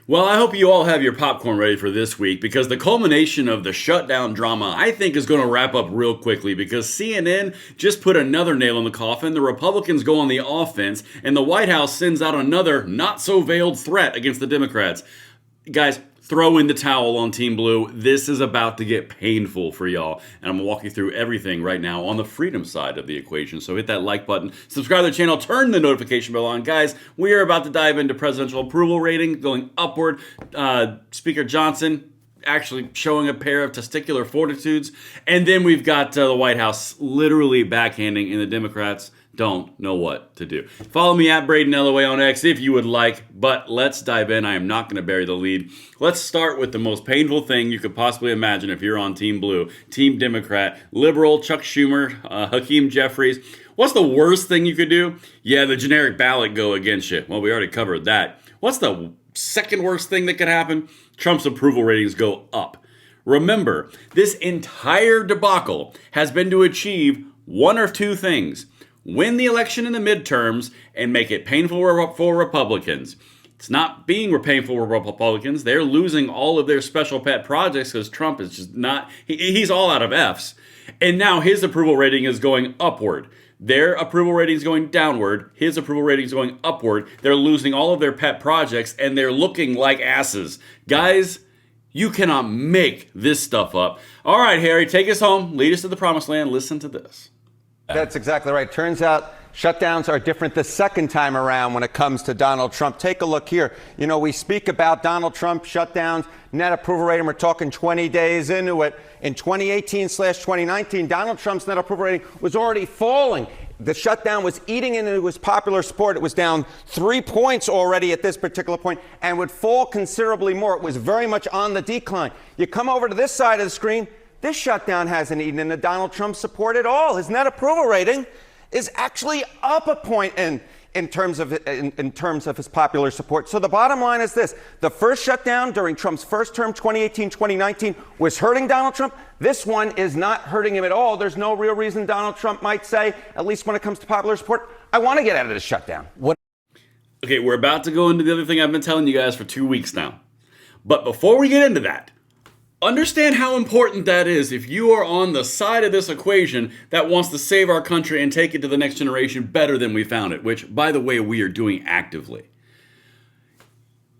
Well, I hope you all have your popcorn ready for this week because the culmination of the shutdown drama, I think, is going to wrap up real quickly because CNN just put another nail in the coffin. The Republicans go on the offense, and the White House sends out another not so veiled threat against the Democrats. Guys, throw in the towel on Team Blue. This is about to get painful for y'all. And I'm going to walk you through everything right now on the freedom side of the equation. So hit that like button, subscribe to the channel, turn the notification bell on. Guys, we are about to dive into presidential approval rating going upward. Speaker Johnson actually showing a pair of testicular fortitudes. And then we've got the White House literally backhanding, and the Democrats don't know what to do. Follow me at Braden LOA on X if you would like, but let's dive in. I am not going to bury the lead. Let's start with the most painful thing you could possibly imagine if you're on Team Blue, Team Democrat, liberal, Chuck Schumer, Hakeem Jeffries. What's the worst thing you could do? Yeah, the generic ballot go against you. Well, we already covered that. What's the second worst thing that could happen? Trump's approval ratings go up. Remember, this entire debacle has been to achieve one or two things: win the election in the midterms and make it painful for Republicans. It's not being painful for Republicans. They're losing all of their special pet projects because Trump is just not, he's all out of F's. And now his approval rating is going upward. Their approval rating is going downward. His approval rating is going upward. They're losing all of their pet projects and they're looking like asses. Guys, you cannot make this stuff up. All right, Harry, take us home. Lead us to the promised land. Listen to this. That's exactly right. Turns out shutdowns are different the second time around when it comes to Donald Trump. Take a look here. You know, we speak about Donald Trump shutdowns, net approval rating. We're talking 20 days into it. In 2018/2019, Donald Trump's net approval rating was already falling. The shutdown was eating into his popular support. It was down 3 points already at this particular point and would fall considerably more. It was very much on the decline. You come over to this side of the screen. This shutdown hasn't eaten into Donald Trump's support at all. His net approval rating is actually up a point in terms of his popular support. So the bottom line is this: the first shutdown during Trump's first term, 2018-2019, was hurting Donald Trump. This one is not hurting him at all. There's no real reason Donald Trump might say, at least when it comes to popular support, I want to get out of this shutdown. Okay, we're about to go into the other thing I've been telling you guys for 2 weeks now. But before we get into that, understand how important that is if you are on the side of this equation that wants to save our country and take it to the next generation better than we found it, which, by the way, we are doing actively.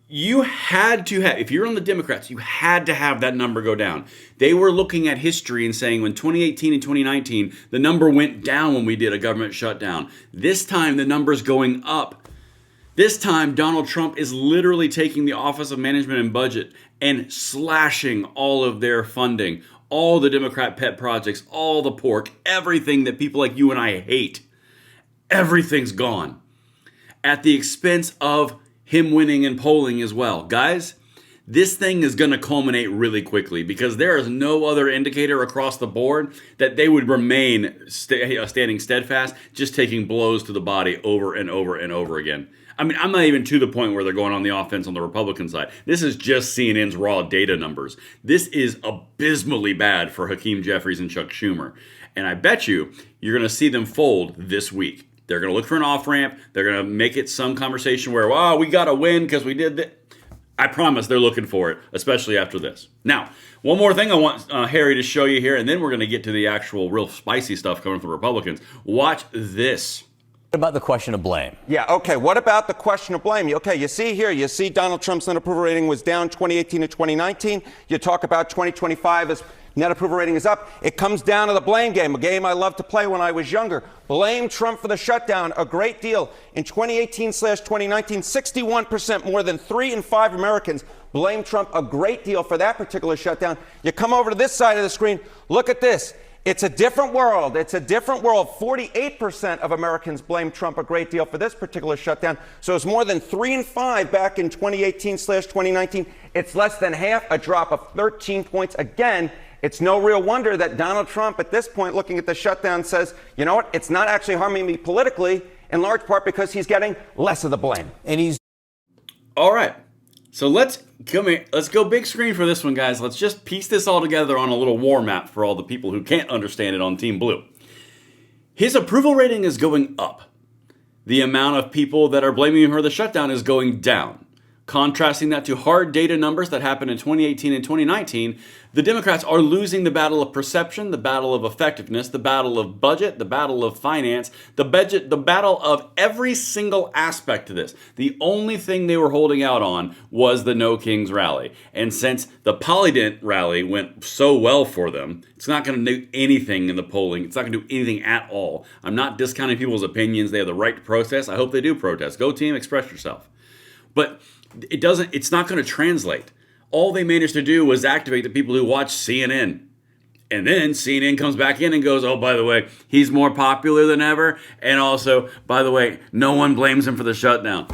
You had to have, if you're on the Democrats, you had to have that number go down. They were looking at history and saying when 2018 and 2019, the number went down when we did a government shutdown. This time, the number's going up. This time, Donald Trump is literally taking the Office of Management and Budget and slashing all of their funding, all the Democrat pet projects, all the pork, everything that people like you and I hate. Everything's gone at the expense of him winning in polling as well. Guys, this thing is going to culminate really quickly because there is no other indicator across the board that they would remain standing steadfast, just taking blows to the body over and over and over again. I mean, I'm not even to the point where they're going on the offense on the Republican side. This is just CNN's raw data numbers. This is abysmally bad for Hakeem Jeffries and Chuck Schumer. And I bet you're going to see them fold this week. They're going to look for an off-ramp. They're going to make it some conversation where, wow, we got to win because we did that. I promise they're looking for it, especially after this. Now, one more thing I want Harry to show you here, and then we're going to get to the actual real spicy stuff coming from Republicans. Watch this. What about the question of blame? Yeah, okay. What about the question of blame? Okay, you see here, you see Donald Trump's net approval rating was down 2018 to 2019. You talk about 2025 as net approval rating is up. It comes down to the blame game, a game I loved to play when I was younger. Blame Trump for the shutdown a great deal. In 2018/2019, 61%, more than 3 in 5 Americans blame Trump a great deal for that particular shutdown. You come over to this side of the screen, look at this. It's a different world. It's a different world. 48% of Americans blame Trump a great deal for this particular shutdown. So it's more than 3 in 5 back in 2018/2019. It's less than half, a drop of 13 points. Again, it's no real wonder that Donald Trump at this point, looking at the shutdown, says, you know what, it's not actually harming me politically, in large part because he's getting less of the blame. And he's all right. So let's go big screen for this one, guys. Let's just piece this all together on a little war map for all the people who can't understand it on Team Blue. His approval rating is going up. The amount of people that are blaming him for the shutdown is going down. Contrasting that to hard data numbers that happened in 2018 and 2019, the Democrats are losing the battle of perception, the battle of effectiveness, the battle of budget, the battle of finance, the battle of every single aspect to this. The only thing they were holding out on was the No Kings rally. And since the Polydent rally went so well for them, it's not going to do anything in the polling. It's not going to do anything at all. I'm not discounting people's opinions. They have the right to protest. I hope they do protest. Go team, express yourself. But it's not going to translate. All they managed to do was activate the people who watch CNN. And then CNN comes back in and goes, oh, by the way, he's more popular than ever. And also, by the way, no one blames him for the shutdown.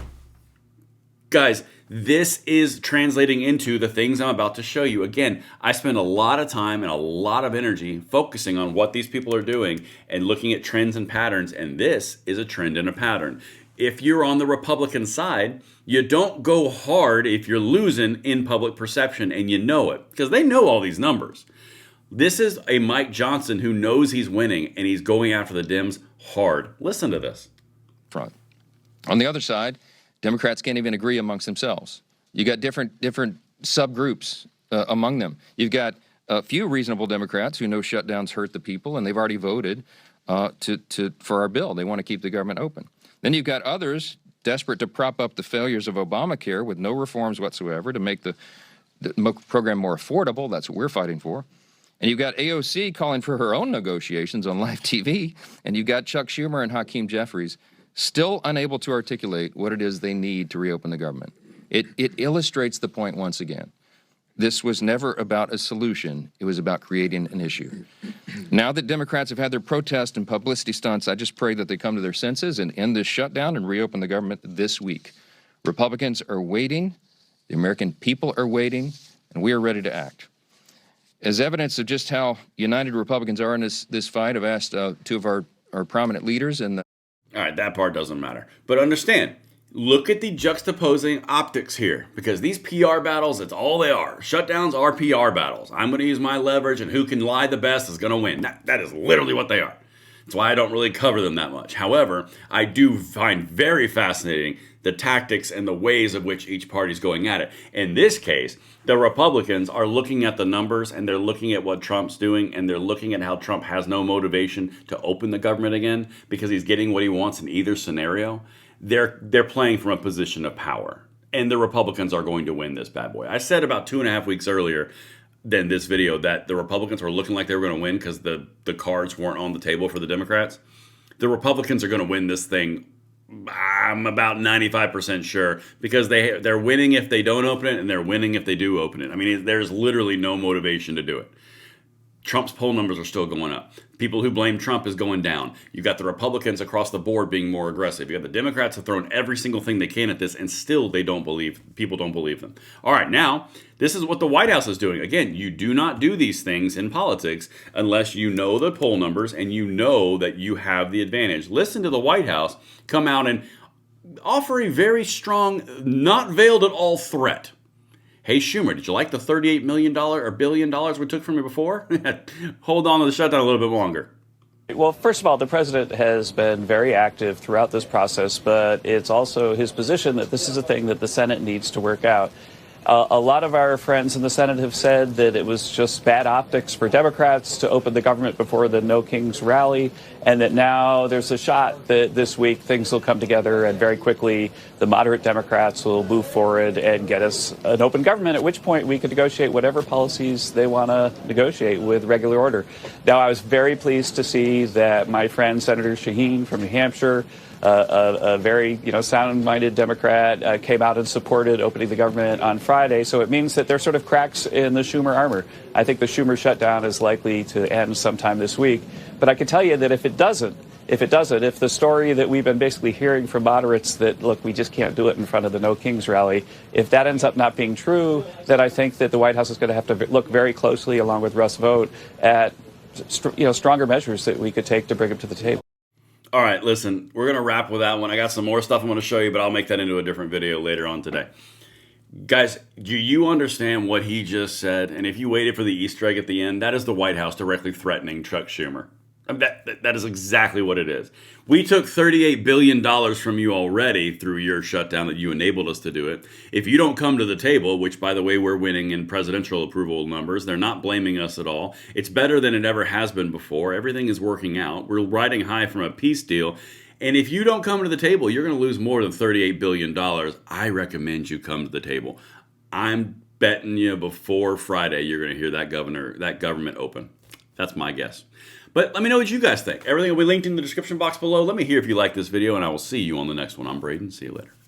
Guys, this is translating into the things I'm about to show you. Again, I spend a lot of time and a lot of energy focusing on what these people are doing and looking at trends and patterns. And this is a trend and a pattern. If you're on the Republican side, you don't go hard if you're losing in public perception and you know it, because they know all these numbers. This is a Mike Johnson who knows he's winning and he's going after the Dems hard. Listen to this. Front. On the other side, Democrats can't even agree amongst themselves. You got different subgroups among them. You've got a few reasonable Democrats who know shutdowns hurt the people, and they've already voted for our bill. They want to keep the government open. Then you've got others desperate to prop up the failures of Obamacare with no reforms whatsoever to make the program more affordable. That's what we're fighting for. And you've got AOC calling for her own negotiations on live TV. And you've got Chuck Schumer and Hakeem Jeffries still unable to articulate what it is they need to reopen the government. It illustrates the point once again. This was never about a solution. It was about creating an issue. Now that Democrats have had their protest and publicity stunts, I just pray that they come to their senses and end this shutdown and reopen the government this week. Republicans are waiting. The American people are waiting, and we are ready to act. As evidence of just how united Republicans are in this fight, I've asked two of our prominent leaders in the... All right, that part doesn't matter. But understand, look at the juxtaposing optics here, because these PR battles, it's all they are. Shutdowns are PR battles. I'm going to use my leverage, and who can lie the best is going to win. That is literally what they are. That's why I don't really cover them that much. However, I do find very fascinating the tactics and the ways of which each party is going at it. In this case, the Republicans are looking at the numbers, and they're looking at what Trump's doing, and they're looking at how Trump has no motivation to open the government again because he's getting what he wants in either scenario. They're playing from a position of power, and the Republicans are going to win this bad boy. I said about 2.5 weeks earlier than this video that the Republicans were looking like they were going to win because the cards weren't on the table for the Democrats. The Republicans are going to win this thing. I'm about 95% sure, because they're winning if they don't open it, and they're winning if they do open it. I mean, there's literally no motivation to do it. Trump's poll numbers are still going up. People who blame Trump is going down. You've got the Republicans across the board being more aggressive. You've got the Democrats have thrown every single thing they can at this, and still people don't believe them. All right, now, this is what the White House is doing. Again, you do not do these things in politics unless you know the poll numbers and you know that you have the advantage. Listen to the White House come out and offer a very strong, not veiled at all threat. Hey, Schumer, did you like the $38 million or $1 billion we took from you before? Hold on to the shutdown a little bit longer. Well, first of all, the president has been very active throughout this process, but it's also his position that this is a thing that the Senate needs to work out. A lot of our friends in the Senate have said that it was just bad optics for Democrats to open the government before the No Kings rally, and that now there's a shot that this week things will come together and very quickly the moderate Democrats will move forward and get us an open government, at which point we could negotiate whatever policies they want to negotiate with regular order. Now, I was very pleased to see that my friend Senator Shaheen from New Hampshire, a very sound-minded Democrat, came out and supported opening the government on Friday. So it means that there's sort of cracks in the Schumer armor. I think the Schumer shutdown is likely to end sometime this week. But I can tell you that if the story that we've been basically hearing from moderates that, look, we just can't do it in front of the No Kings rally, if that ends up not being true, then I think that the White House is going to have to look very closely, along with Russ Vought, at stronger measures that we could take to bring them to the table. All right, listen, we're going to wrap with that one. I got some more stuff I'm going to show you, but I'll make that into a different video later on today. Guys, do you understand what he just said? And if you waited for the Easter egg at the end, that is the White House directly threatening Chuck Schumer. I mean, that is exactly what it is. We took $38 billion from you already through your shutdown that you enabled us to do it. If you don't come to the table, which, by the way, we're winning in presidential approval numbers, they're not blaming us at all. It's better than it ever has been before. Everything is working out. We're riding high from a peace deal. And if you don't come to the table, you're going to lose more than $38 billion. I recommend you come to the table. I'm betting you before Friday you're going to hear that government open. That's my guess. But let me know what you guys think. Everything will be linked in the description box below. Let me hear if you like this video, and I will see you on the next one. I'm Braden. See you later.